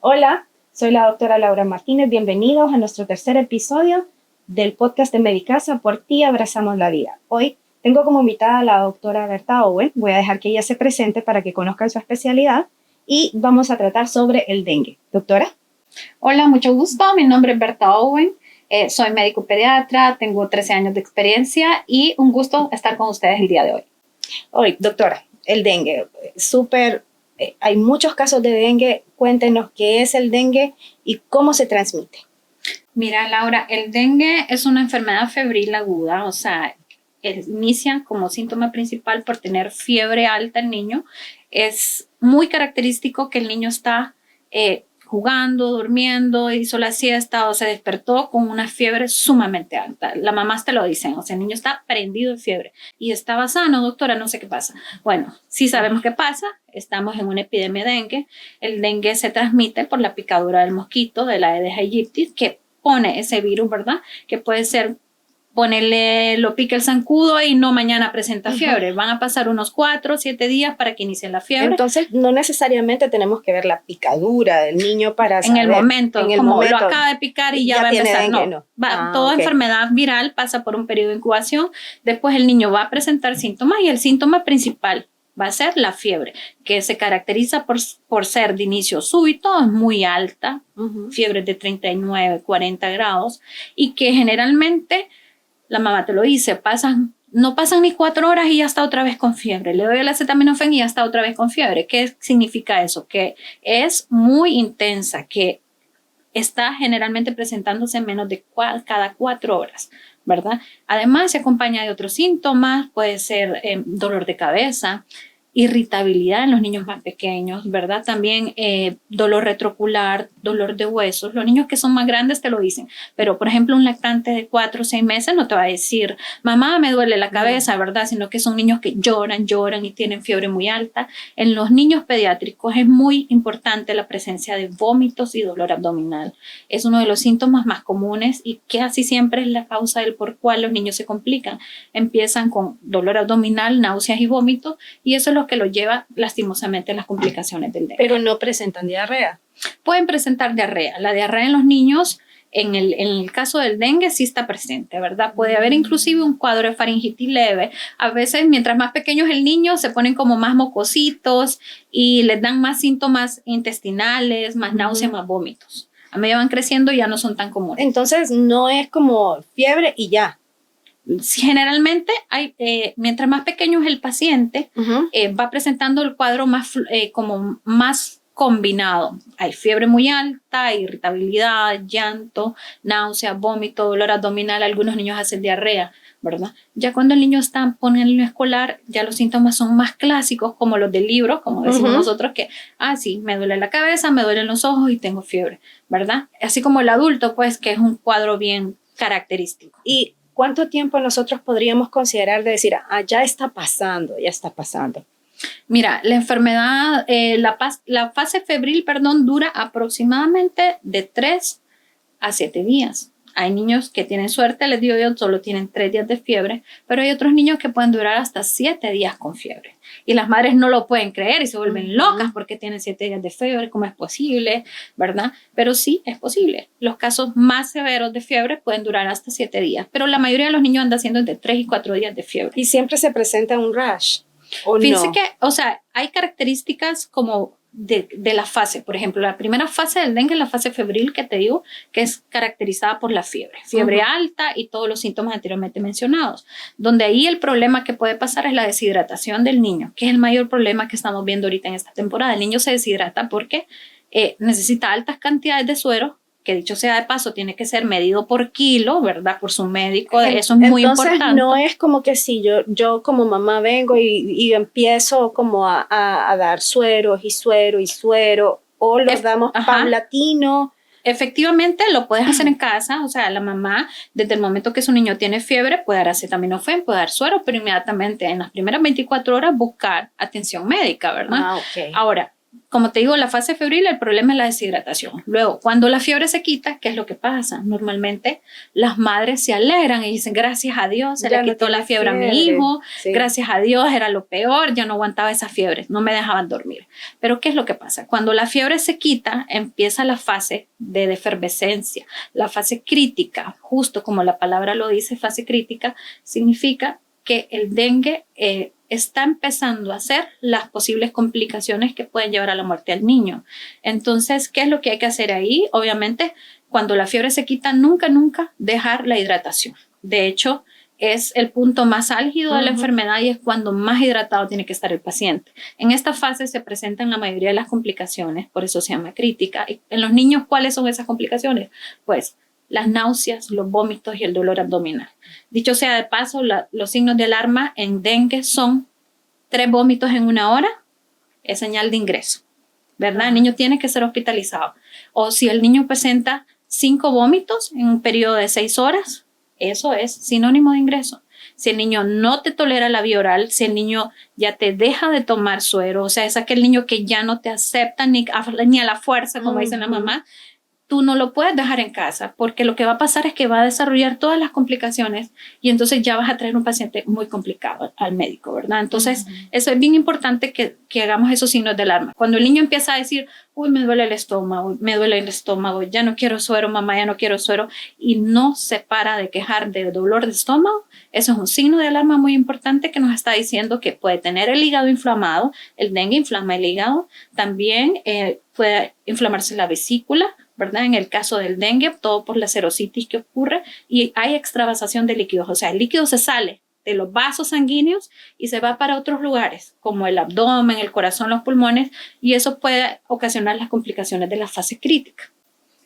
Hola, soy la doctora Laura Martínez. Bienvenidos a nuestro tercer episodio del podcast de Medicasa. Por ti abrazamos la vida. Hoy tengo como invitada a la doctora Berta Owen. Voy a dejar que ella se presente para que conozcan su especialidad y vamos a tratar sobre el dengue. Doctora. Hola, mucho gusto. Mi nombre es Berta Owen. Soy médico pediatra, tengo 13 años de experiencia y un gusto estar con ustedes el día de hoy. Hoy, doctora, el dengue, hay muchos casos de dengue. Cuéntenos qué es el dengue y cómo se transmite. Mira, Laura, el dengue es una enfermedad febril aguda, o sea, inicia como síntoma principal por tener fiebre alta el niño. Es muy característico que el niño está jugando, durmiendo, hizo la siesta o se despertó con una fiebre sumamente alta. Las mamás te lo dicen, o sea, el niño está prendido de fiebre y estaba sano, doctora, no sé qué pasa. Bueno, sí sabemos qué pasa, estamos en una epidemia de dengue. El dengue se transmite por la picadura del mosquito, de la Aedes aegypti, que pone ese virus, ¿verdad? Que puede ser lo pica el zancudo y no mañana presenta fiebre. Van a pasar unos 4 o 7 días para que inicie la fiebre. Entonces, no necesariamente tenemos que ver la picadura del niño para saber. En el momento, lo acaba de picar y ya va a empezar. Dengue, Toda enfermedad viral pasa por un periodo de incubación. Después el niño va a presentar síntomas y el síntoma principal va a ser la fiebre, que se caracteriza por ser de inicio súbito, es muy alta, fiebre de 39, 40 grados, y que generalmente la mamá te lo dice, no pasan ni 4 horas y ya está otra vez con fiebre. Le doy el acetaminofén y ya está otra vez con fiebre. ¿Qué significa eso? Que es muy intensa, que está generalmente presentándose en menos de cada 4 horas, ¿verdad? Además, se acompaña de otros síntomas, puede ser dolor de cabeza, irritabilidad en los niños más pequeños, ¿verdad? También dolor retrocular, dolor de huesos. Los niños que son más grandes te lo dicen, pero por ejemplo un lactante de 4 o 6 meses no te va a decir, mamá, me duele la cabeza, ¿verdad? Sino que son niños que lloran y tienen fiebre muy alta. En los niños pediátricos es muy importante la presencia de vómitos y dolor abdominal. Es uno de los síntomas más comunes y que casi siempre es la causa del por cual los niños se complican. Empiezan con dolor abdominal, náuseas y vómitos, y eso es lo que lo lleva lastimosamente a las complicaciones del dengue. Pero no presentan diarrea. Pueden presentar diarrea. La diarrea en los niños, en el caso del dengue, sí está presente, ¿verdad? Puede haber inclusive un cuadro de faringitis leve. A veces, mientras más pequeño es el niño, se ponen como más mocositos y les dan más síntomas intestinales, más náuseas, más vómitos. A medida van creciendo ya no son tan comunes. Entonces, no es como fiebre y ya. Generalmente, mientras más pequeño es el paciente, va presentando el cuadro como más combinado. Hay fiebre muy alta, irritabilidad, llanto, náusea, vómito, dolor abdominal. Algunos niños hacen diarrea, ¿verdad? Ya cuando el niño está en el niño escolar, ya los síntomas son más clásicos, como los del libro, como decimos nosotros, que, sí, me duele la cabeza, me duelen los ojos y tengo fiebre, ¿verdad? Así como el adulto, pues, que es un cuadro bien característico. ¿Y cuánto tiempo nosotros podríamos considerar de decir, ya está pasando? Mira, la enfermedad, la fase febril, dura aproximadamente de 3 a 7 días. Hay niños que tienen suerte, les digo yo, solo tienen 3 días de fiebre, pero hay otros niños que pueden durar hasta 7 días con fiebre. Y las madres no lo pueden creer y se vuelven locas porque tienen 7 días de fiebre, ¿cómo es posible? ¿Verdad? Pero sí, es posible. Los casos más severos de fiebre pueden durar hasta 7 días, pero la mayoría de los niños andan haciendo entre 3 y 4 días de fiebre. ¿Y siempre se presenta un rash? Fíjense que, hay características como de la fase. Por ejemplo, la primera fase del dengue es la fase febril que te digo, que es caracterizada por la fiebre alta y todos los síntomas anteriormente mencionados, donde ahí el problema que puede pasar es la deshidratación del niño, que es el mayor problema que estamos viendo ahorita en esta temporada. El niño se deshidrata porque necesita altas cantidades de suero, que dicho sea de paso, tiene que ser medido por kilo, ¿verdad? Por su médico, eso es muy importante. Entonces, no es como que si yo como mamá vengo y empiezo como a dar suero, o los damos paulatino. Efectivamente, lo puedes hacer en casa, o sea, la mamá, desde el momento que su niño tiene fiebre, puede dar acetaminofén, puede dar suero, pero inmediatamente en las primeras 24 horas buscar atención médica, ¿verdad? Okay. Ahora, como te digo, la fase febril, el problema es la deshidratación. Luego, cuando la fiebre se quita, ¿qué es lo que pasa? Normalmente las madres se alegran y dicen, gracias a Dios, se le quitó la fiebre a mi hijo, sí. Gracias a Dios, era lo peor, yo no aguantaba esa fiebre, no me dejaban dormir. Pero ¿qué es lo que pasa? Cuando la fiebre se quita, empieza la fase de efervescencia, la fase crítica, justo como la palabra lo dice, fase crítica, significa que el dengue está empezando a hacer las posibles complicaciones que pueden llevar a la muerte al niño. Entonces, ¿qué es lo que hay que hacer ahí? Obviamente, cuando la fiebre se quita, nunca dejar la hidratación. De hecho, es el punto más álgido de la enfermedad y es cuando más hidratado tiene que estar el paciente. En esta fase se presentan la mayoría de las complicaciones, por eso se llama crítica. Y en los niños, ¿cuáles son esas complicaciones? Pues las náuseas, los vómitos y el dolor abdominal. Dicho sea de paso, los signos de alarma en dengue son 3 vómitos en 1 hora, es señal de ingreso, ¿verdad? El niño tiene que ser hospitalizado. O si el niño presenta 5 vómitos en un periodo de 6 horas, eso es sinónimo de ingreso. Si el niño no te tolera la vía oral, si el niño ya te deja de tomar suero, o sea, es aquel niño que ya no te acepta ni a la fuerza, como dicen la mamá, tú no lo puedes dejar en casa porque lo que va a pasar es que va a desarrollar todas las complicaciones y entonces ya vas a traer un paciente muy complicado al médico, ¿verdad? Entonces, eso es bien importante que hagamos esos signos de alarma. Cuando el niño empieza a decir, uy, me duele el estómago, ya no quiero suero, mamá, ya no quiero suero, y no se para de quejar de dolor de estómago, eso es un signo de alarma muy importante que nos está diciendo que puede tener el hígado inflamado, el dengue inflama el hígado, también puede inflamarse la vesícula, ¿verdad? En el caso del dengue, todo por la serositis que ocurre y hay extravasación de líquidos, o sea, el líquido se sale de los vasos sanguíneos y se va para otros lugares, como el abdomen, el corazón, los pulmones, y eso puede ocasionar las complicaciones de la fase crítica,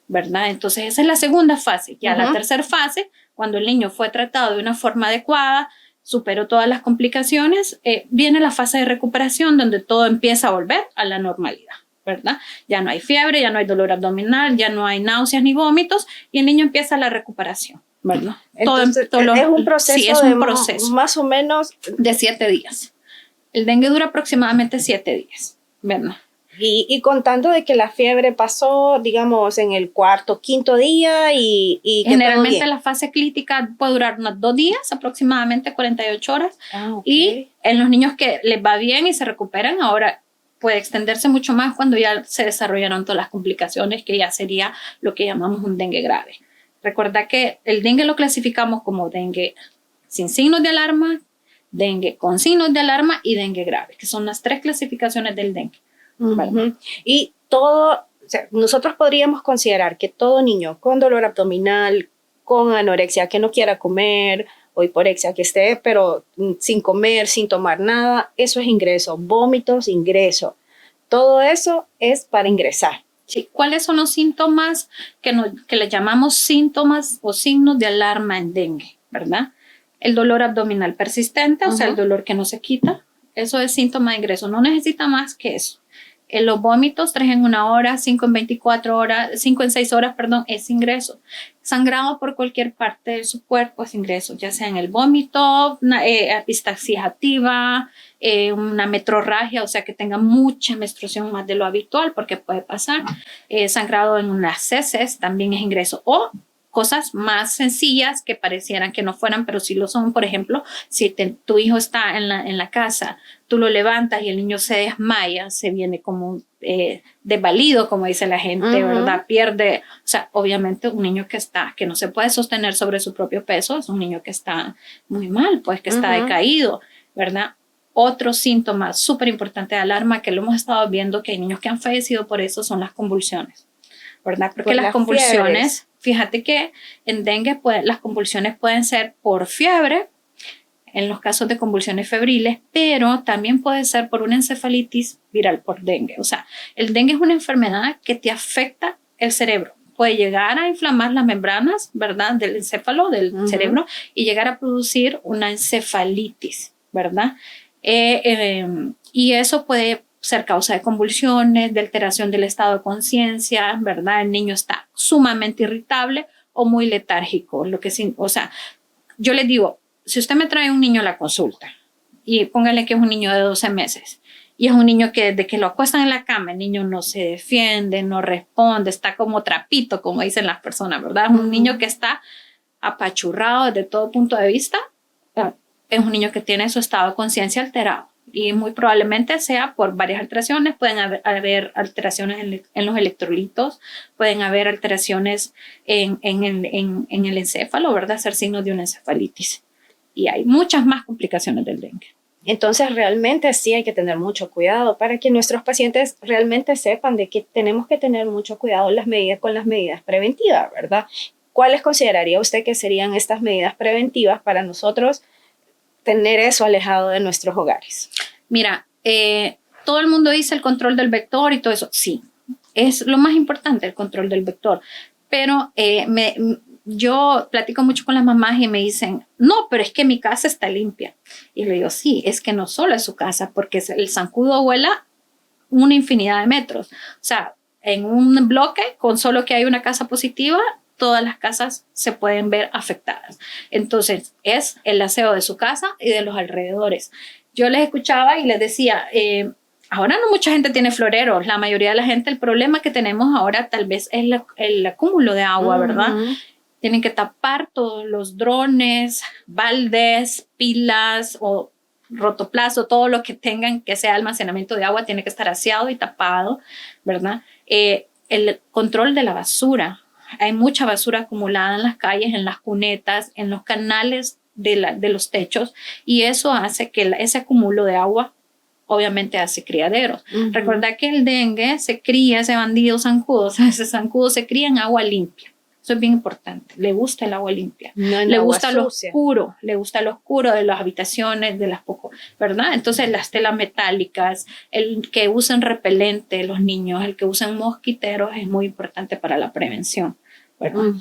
¿verdad? Entonces, esa es la segunda fase. Ya la tercera fase, cuando el niño fue tratado de una forma adecuada, superó todas las complicaciones, viene la fase de recuperación donde todo empieza a volver a la normalidad, ¿verdad? Ya no hay fiebre, ya no hay dolor abdominal, ya no hay náuseas ni vómitos y el niño empieza la recuperación, ¿verdad? Entonces, es un proceso, sí, es un proceso más o menos de 7 días. El dengue dura aproximadamente 7 días, ¿verdad? Y contando de que la fiebre pasó, digamos, en el 4º, 5º día y que generalmente la fase crítica puede durar unos 2 días, aproximadamente 48 horas. Y en los niños que les va bien y se recuperan, ahora puede extenderse mucho más cuando ya se desarrollaron todas las complicaciones, que ya sería lo que llamamos un dengue grave. Recuerda que el dengue lo clasificamos como dengue sin signos de alarma, dengue con signos de alarma y dengue grave, que son las 3 clasificaciones del dengue. Y todo, o sea, nosotros podríamos considerar que todo niño con dolor abdominal, con anorexia, que no quiera comer, o hiporexia, que esté, pero sin comer, sin tomar nada, eso es ingreso. Vómitos, ingreso. Todo eso es para ingresar. Sí. ¿Cuáles son los síntomas que le llamamos síntomas o signos de alarma en dengue, verdad? El dolor abdominal persistente, o sea, el dolor que no se quita, eso es síntoma de ingreso. No necesita más que eso. Los vómitos, 3 en 1 hora, 5 en 24 horas, 5 en 6 horas, perdón, es ingreso. Sangrado por cualquier parte de su cuerpo es ingreso, ya sea en el vómito, una epistaxia activa, una metrorragia, o sea que tenga mucha menstruación más de lo habitual, porque puede pasar. Sangrado en unas heces también es ingreso. O cosas más sencillas que parecieran que no fueran, pero sí lo son. Por ejemplo, si tu hijo está en la casa, tú lo levantas y el niño se desmaya, se viene como desvalido, como dice la gente, ¿verdad? Pierde, o sea, obviamente un niño que no se puede sostener sobre su propio peso, es un niño que está muy mal, pues que está decaído, ¿verdad? Otro síntoma súper importante de alarma que lo hemos estado viendo, que hay niños que han fallecido por eso, son las convulsiones, ¿verdad? Porque las convulsiones, fíjate que en dengue las convulsiones pueden ser por fiebre, en los casos de convulsiones febriles, pero también puede ser por una encefalitis viral por dengue. O sea, el dengue es una enfermedad que te afecta el cerebro. Puede llegar a inflamar las membranas, ¿verdad?, del encéfalo, del cerebro, y llegar a producir una encefalitis, ¿verdad? Y eso puede ser causa de convulsiones, de alteración del estado de conciencia, ¿verdad? El niño está sumamente irritable o muy letárgico. O sea, yo les digo, si usted me trae un niño a la consulta y póngale que es un niño de 12 meses y es un niño que desde que lo acuestan en la cama, el niño no se defiende, no responde, está como trapito, como dicen las personas, ¿verdad? Es un niño que está apachurrado desde todo punto de vista, es un niño que tiene su estado de conciencia alterado y muy probablemente sea por varias alteraciones. Pueden haber alteraciones en los electrolitos, pueden haber alteraciones en el encéfalo, ¿verdad? Ser signos de una encefalitis. Y hay muchas más complicaciones del dengue. Entonces realmente sí hay que tener mucho cuidado para que nuestros pacientes realmente sepan de que tenemos que tener mucho cuidado con las medidas preventivas, ¿verdad? ¿Cuáles consideraría usted que serían estas medidas preventivas para nosotros tener eso alejado de nuestros hogares? Mira, todo el mundo dice el control del vector y todo eso. Sí, es lo más importante el control del vector. Pero yo platico mucho con las mamás y me dicen, no, pero es que mi casa está limpia. Y le digo, sí, es que no solo es su casa, porque el zancudo vuela una infinidad de metros. O sea, en un bloque, con solo que hay una casa positiva, todas las casas se pueden ver afectadas. Entonces, es el aseo de su casa y de los alrededores. Yo les escuchaba y les decía, ahora no mucha gente tiene floreros. La mayoría de la gente, el problema que tenemos ahora tal vez es el acúmulo de agua, ¿verdad? Tienen que tapar todos los drones, baldes, pilas o rotoplazo, todo lo que tengan que sea almacenamiento de agua tiene que estar aseado y tapado, ¿verdad? El control de la basura. Hay mucha basura acumulada en las calles, en las cunetas, en los canales de los techos, y eso hace que ese acúmulo de agua obviamente hace criaderos. Recuerda que el dengue se cría, ese bandido zancudo, o sea, ese zancudo se cría en agua limpia. Eso es bien importante. Le gusta el agua limpia. No le gusta lo oscuro. Le gusta lo oscuro de las habitaciones, de las poco, ¿verdad? Entonces las telas metálicas, el que usen repelente los niños, el que usen mosquiteros es muy importante para la prevención, ¿verdad?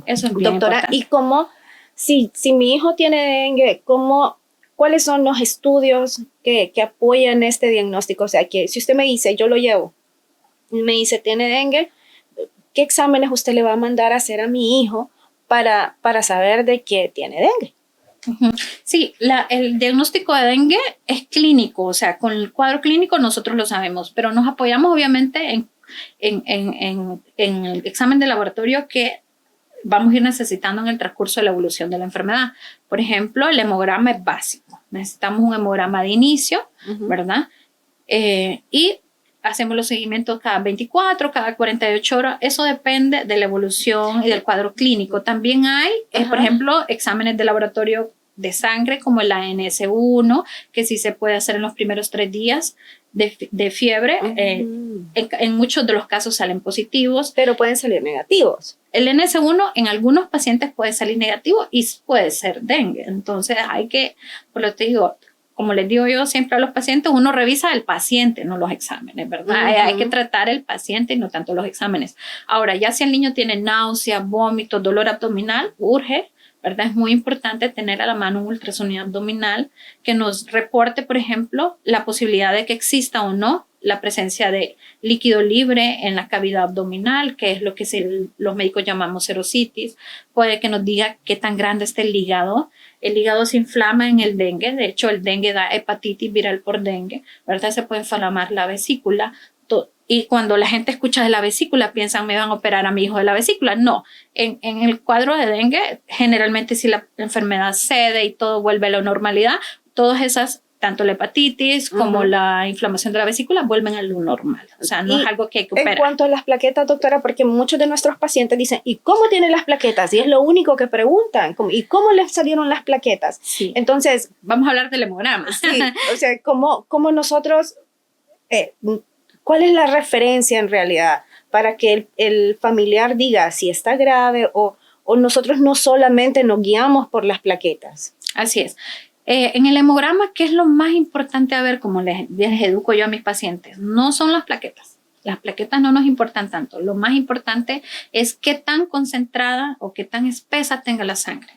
Eso es bien Doctora, importante. ¿y cómo, si mi hijo tiene dengue, cuáles son los estudios que apoyan este diagnóstico? O sea, que si usted me dice, yo lo llevo, me dice, tiene dengue, ¿qué exámenes usted le va a mandar a hacer a mi hijo para saber de qué tiene dengue? Sí, el diagnóstico de dengue es clínico, o sea, con el cuadro clínico nosotros lo sabemos, pero nos apoyamos obviamente en el examen de laboratorio que vamos a ir necesitando en el transcurso de la evolución de la enfermedad. Por ejemplo, el hemograma es básico. Necesitamos un hemograma de inicio, ¿verdad? Y hacemos los seguimientos cada 24, cada 48 horas. Eso depende de la evolución y del cuadro clínico. También hay, por ejemplo, exámenes de laboratorio de sangre como el ANS1, que sí se puede hacer en los primeros 3 días de fiebre. En muchos de los casos salen positivos. Pero pueden salir negativos. El NS1 en algunos pacientes puede salir negativo y puede ser dengue. Entonces hay que, por lo que te digo, como les digo yo siempre a los pacientes, uno revisa el paciente, no los exámenes, ¿verdad? Hay que tratar el paciente y no tanto los exámenes. Ahora, ya si el niño tiene náuseas, vómitos, dolor abdominal, urge, ¿verdad? Es muy importante tener a la mano un ultrasonido abdominal que nos reporte, por ejemplo, la posibilidad de que exista o no la presencia de líquido libre en la cavidad abdominal, que es lo que los médicos llamamos serositis. Puede que nos diga qué tan grande está el hígado. El hígado se inflama en el dengue. De hecho, el dengue da hepatitis viral por dengue, ¿verdad? Se puede inflamar la vesícula. Y cuando la gente escucha de la vesícula, piensan, me van a operar a mi hijo de la vesícula. No, en el cuadro de dengue, generalmente si la enfermedad cede y todo vuelve a la normalidad, todas esas, tanto la hepatitis como la inflamación de la vesícula, vuelven a lo normal. O sea, no es algo que hay que operar. En cuanto a las plaquetas, doctora, porque muchos de nuestros pacientes dicen, ¿y cómo tienen las plaquetas? Y es lo único que preguntan, ¿y cómo les salieron las plaquetas? Sí. Entonces, vamos a hablar del hemograma. Sí, o sea, ¿cómo nosotros... ¿cuál es la referencia en realidad para que el familiar diga si está grave o nosotros no solamente nos guiamos por las plaquetas? Así es. En el hemograma, ¿qué es lo más importante a ver? Como les educo yo a mis pacientes, no son las plaquetas. Las plaquetas no nos importan tanto. Lo más importante es qué tan concentrada o qué tan espesa tenga la sangre.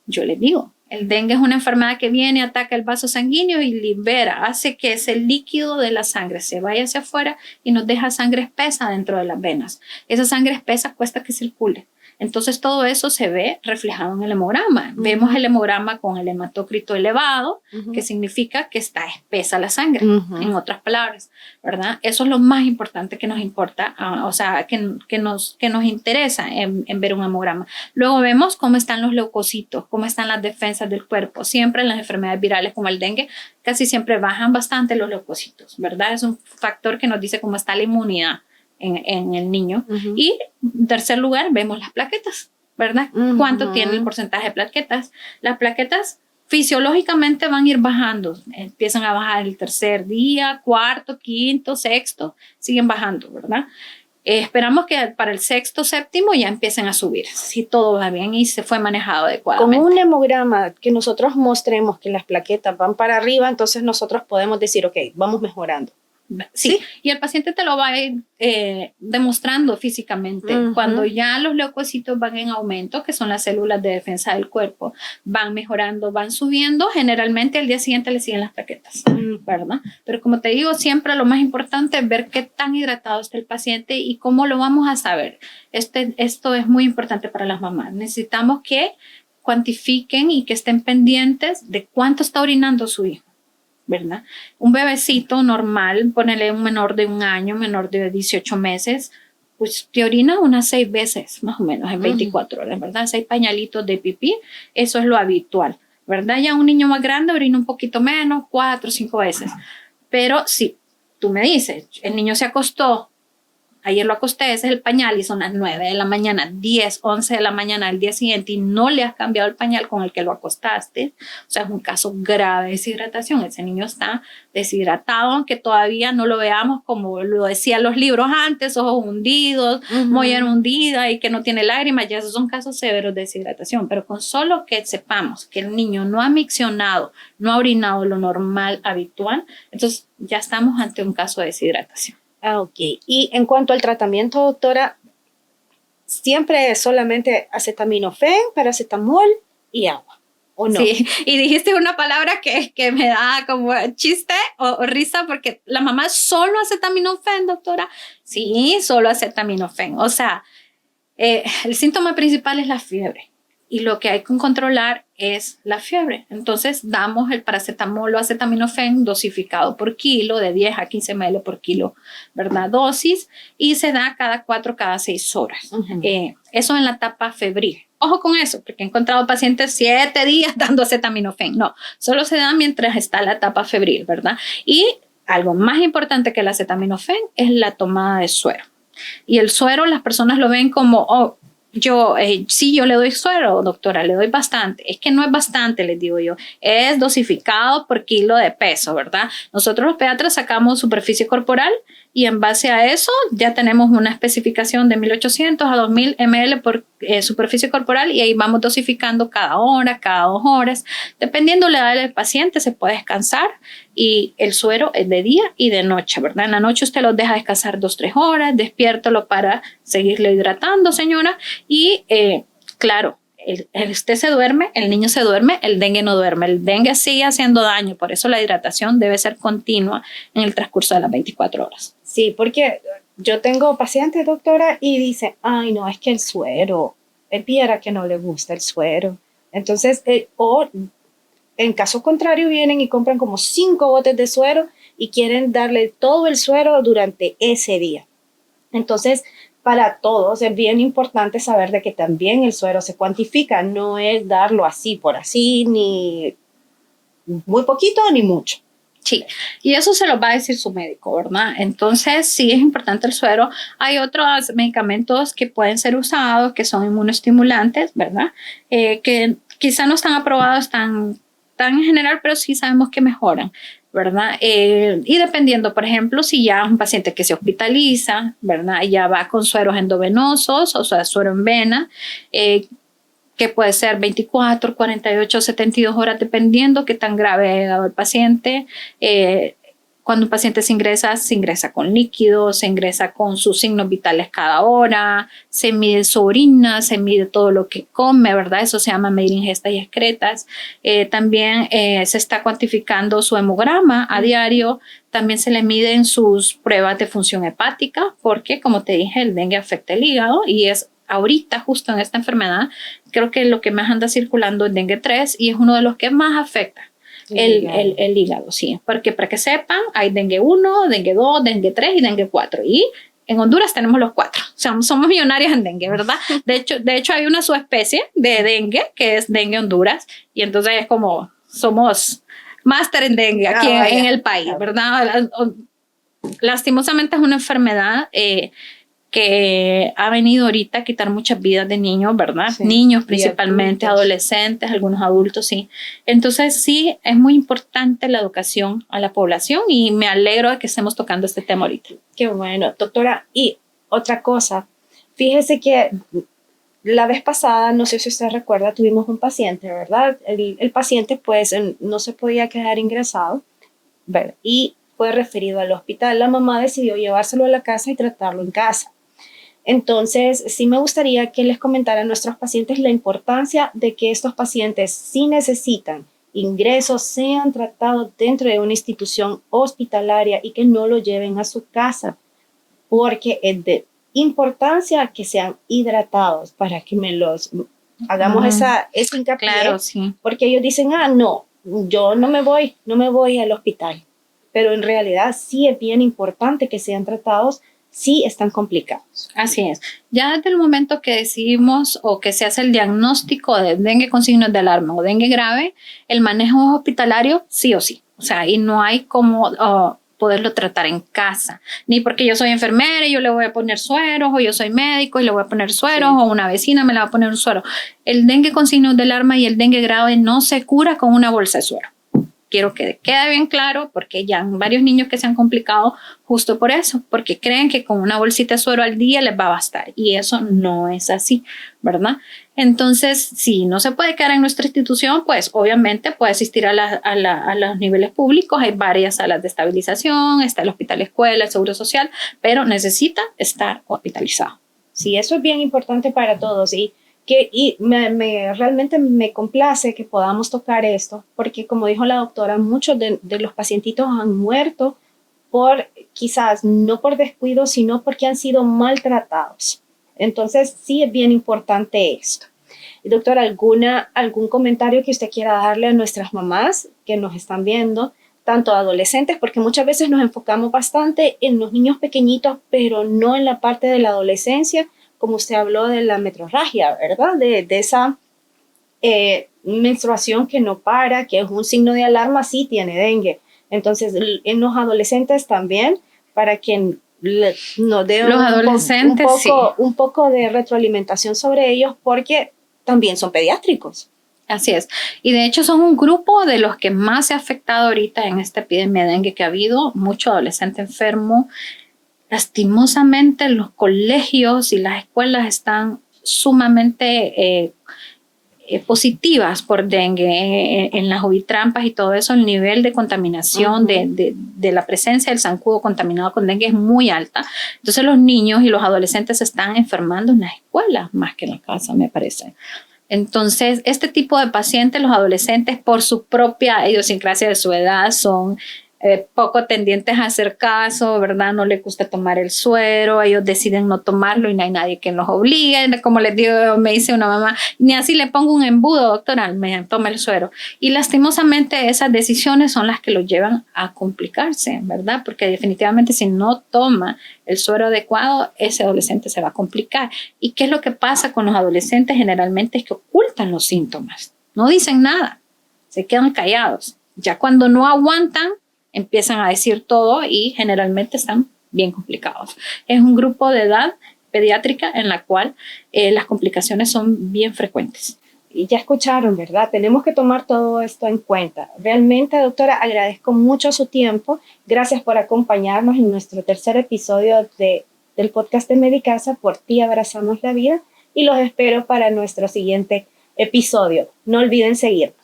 Yo les digo, el dengue es una enfermedad que viene, ataca el vaso sanguíneo y libera, hace que ese líquido de la sangre se vaya hacia afuera y nos deja sangre espesa dentro de las venas. Esa sangre espesa cuesta que circule. Entonces todo eso se ve reflejado en el hemograma. Vemos el hemograma con el hematócrito elevado, que significa que está espesa la sangre, en otras palabras, ¿verdad? Eso es lo más importante que nos importa, o sea, que nos interesa en ver un hemograma. Luego vemos cómo están los leucocitos, cómo están las defensas del cuerpo. Siempre en las enfermedades virales como el dengue, casi siempre bajan bastante los leucocitos, ¿verdad? Es un factor que nos dice cómo está la inmunidad en el niño. Y en tercer lugar, vemos las plaquetas, ¿verdad? ¿Cuánto tiene el porcentaje de plaquetas? Las plaquetas fisiológicamente van a ir bajando, empiezan a bajar el tercer día, cuarto, quinto, sexto, siguen bajando, ¿verdad? Esperamos que para el sexto, séptimo ya empiecen a subir, si todo va bien y se fue manejado adecuadamente. Con un hemograma que nosotros mostremos que las plaquetas van para arriba, entonces nosotros podemos decir, ok, vamos mejorando. Sí, y el paciente te lo va a ir demostrando físicamente. Cuando ya los leucocitos van en aumento, que son las células de defensa del cuerpo, van mejorando, van subiendo, generalmente al día siguiente le siguen las plaquetas, ¿verdad? Pero como te digo, siempre lo más importante es ver qué tan hidratado está el paciente y cómo lo vamos a saber. Esto es muy importante para las mamás. Necesitamos que cuantifiquen y que estén pendientes de cuánto está orinando su hijo, ¿verdad? Un bebecito normal, ponele un menor de 1 año, menor de 18 meses, pues te orina unas 6 veces, más o menos, en 24 horas, ¿verdad? 6 pañalitos de pipí, eso es lo habitual, ¿verdad? Ya un niño más grande orina un poquito menos, 4 o 5 veces. Pero si tú me dices, el niño se acostó, ayer lo acosté, ese es el pañal y son las 9 de la mañana, 10, 11 de la mañana al día siguiente y no le has cambiado el pañal con el que lo acostaste, o sea, es un caso grave de deshidratación. Ese niño está deshidratado, aunque todavía no lo veamos como lo decían los libros antes, ojos hundidos, mollera hundida y que no tiene lágrimas, ya esos son casos severos de deshidratación, pero con solo que sepamos que el niño no ha miccionado, no ha orinado lo normal, habitual, entonces ya estamos ante un caso de deshidratación. Ok. Y en cuanto al tratamiento, doctora, siempre es solamente acetaminofén, paracetamol y agua, ¿o no? Sí, y dijiste una palabra que me da como chiste o risa, porque la mamá solo acetaminofén, doctora. Sí, solo acetaminofén. O sea, el síntoma principal es la fiebre. Y lo que hay que controlar es la fiebre. Entonces damos el paracetamol o acetaminofén dosificado por kilo, de 10 a 15 ml por kilo, ¿verdad? Dosis, y se da cada 4, cada 6 horas. Eso en la etapa febril. Ojo con eso, porque he encontrado pacientes 7 días dando acetaminofén. No, solo se da mientras está la etapa febril, ¿verdad? Y algo más importante que el acetaminofén es la tomada de suero. Y el suero las personas lo ven como, sí, yo le doy suero, doctora, le doy bastante. Es que no es bastante, les digo yo. Es dosificado por kilo de peso, ¿verdad? Nosotros los pediatras sacamos superficie corporal y en base a eso ya tenemos una especificación de 1800 a 2000 ml por superficie corporal y ahí vamos dosificando cada hora, cada 2 horas. Dependiendo de la edad del paciente se puede descansar y el suero es de día y de noche, ¿verdad? En la noche usted los deja descansar 2-3 horas, despiértalo para seguirle hidratando, señora, y claro, usted se duerme, el niño se duerme, el dengue no duerme, el dengue sigue haciendo daño, por eso la hidratación debe ser continua en el transcurso de las 24 horas. Sí, porque yo tengo pacientes, doctora, y dicen, ay, no, es que el suero, él pidiera que no le gusta el suero. Entonces, o en caso contrario, vienen y compran como 5 botes de suero y quieren darle todo el suero durante ese día. Entonces, para todos es bien importante saber de que también el suero se cuantifica, no es darlo así por así, ni muy poquito ni mucho. Sí, y eso se lo va a decir su médico, ¿verdad? Entonces, sí es importante el suero. Hay otros medicamentos que pueden ser usados, que son inmunoestimulantes, ¿verdad? Que quizá no están aprobados tan en general, pero sí sabemos que mejoran, ¿verdad? Y dependiendo, por ejemplo, si ya es un paciente que se hospitaliza, ¿verdad? Ya va con sueros endovenosos, o sea, suero en vena, que puede ser 24, 48, 72 horas, dependiendo qué tan grave haya dado el paciente. Cuando un paciente se ingresa con líquidos, se ingresa con sus signos vitales cada hora, se mide su orina, se mide todo lo que come, ¿verdad? Eso se llama medir ingestas y excretas. También se está cuantificando su hemograma a diario. También se le miden sus pruebas de función hepática, porque, como te dije, el dengue afecta el hígado y es ahorita, justo en esta enfermedad, creo que lo que más anda circulando es dengue 3 y es uno de los que más afecta el hígado, sí. Porque para que sepan, hay dengue 1, dengue 2, dengue 3 y dengue 4. Y en Honduras tenemos los 4. O sea, somos millonarios en dengue, ¿verdad? De hecho hay una subespecie de dengue que es dengue Honduras. Y entonces es como somos máster en dengue aquí en el país, ¿verdad? Lastimosamente es una enfermedad que ha venido ahorita a quitar muchas vidas de niños, ¿verdad? Sí, niños principalmente, adolescentes, algunos adultos, sí. Entonces sí, es muy importante la educación a la población y me alegro de que estemos tocando este tema ahorita. Qué bueno, doctora. Y otra cosa, fíjese que la vez pasada, no sé si usted recuerda, tuvimos un paciente, ¿verdad? El paciente pues no se podía quedar ingresado, ¿verdad? Y fue referido al hospital. La mamá decidió llevárselo a la casa y tratarlo en casa. Entonces, sí me gustaría que les comentara a nuestros pacientes la importancia de que estos pacientes, si necesitan ingresos, sean tratados dentro de una institución hospitalaria y que no lo lleven a su casa, porque es de importancia que sean hidratados para que hagamos ese hincapié. Claro, sí. Porque ellos dicen, no, yo no me voy al hospital. Pero en realidad sí es bien importante que sean tratados si están complicados. Así es. Ya desde el momento que decidimos o que se hace el diagnóstico de dengue con signos de alarma o dengue grave, el manejo hospitalario sí o sí. O sea, y no hay como poderlo tratar en casa. Ni porque yo soy enfermera y yo le voy a poner sueros, o yo soy médico y le voy a poner sueros, o una vecina me la va a poner un suero. El dengue con signos de alarma y el dengue grave no se cura con una bolsa de suero. Quiero que quede bien claro porque ya hay varios niños que se han complicado justo por eso, porque creen que con una bolsita de suero al día les va a bastar y eso no es así, ¿verdad? Entonces, si no se puede quedar en nuestra institución, pues obviamente puede asistir a los niveles públicos, hay varias salas de estabilización, está el hospital escuela, el seguro social, pero necesita estar hospitalizado. Sí, eso es bien importante para todos y realmente me complace que podamos tocar esto, porque como dijo la doctora, muchos de los pacientitos han muerto quizás no por descuido, sino porque han sido maltratados. Entonces, sí es bien importante esto. Y doctora, ¿algún comentario que usted quiera darle a nuestras mamás que nos están viendo, tanto adolescentes, porque muchas veces nos enfocamos bastante en los niños pequeñitos, pero no en la parte de la adolescencia, como usted habló de la metrorragia, ¿verdad? De esa menstruación que no para, que es un signo de alarma, sí tiene dengue. Entonces, en los adolescentes también, para que nos dé un poco de retroalimentación sobre ellos, porque también son pediátricos. Así es. Y de hecho son un grupo de los que más se ha afectado ahorita en esta epidemia de dengue que ha habido, mucho adolescente enfermo. Lastimosamente los colegios y las escuelas están sumamente positivas por dengue en las ovitrampas y todo eso. El nivel de contaminación de la presencia del zancudo contaminado con dengue es muy alta. Entonces los niños y los adolescentes se están enfermando en las escuelas más que en la casa, me parece. Entonces, este tipo de pacientes, los adolescentes, por su propia idiosincrasia de su edad, son poco tendientes a hacer caso, ¿verdad? No les gusta tomar el suero, ellos deciden no tomarlo y no hay nadie que los obligue. Como les digo, me dice una mamá, ni así le pongo un embudo, doctora, me toma el suero. Y lastimosamente esas decisiones son las que los llevan a complicarse, ¿verdad? Porque definitivamente si no toma el suero adecuado, ese adolescente se va a complicar. ¿Y qué es lo que pasa con los adolescentes? Generalmente es que ocultan los síntomas, no dicen nada, se quedan callados. Ya cuando no aguantan, empiezan a decir todo y generalmente están bien complicados. Es un grupo de edad pediátrica en la cual las complicaciones son bien frecuentes. Y ya escucharon, ¿verdad? Tenemos que tomar todo esto en cuenta. Realmente, doctora, agradezco mucho su tiempo. Gracias por acompañarnos en nuestro tercer episodio del podcast de Medicasa. Por ti abrazamos la vida y los espero para nuestro siguiente episodio. No olviden seguirnos.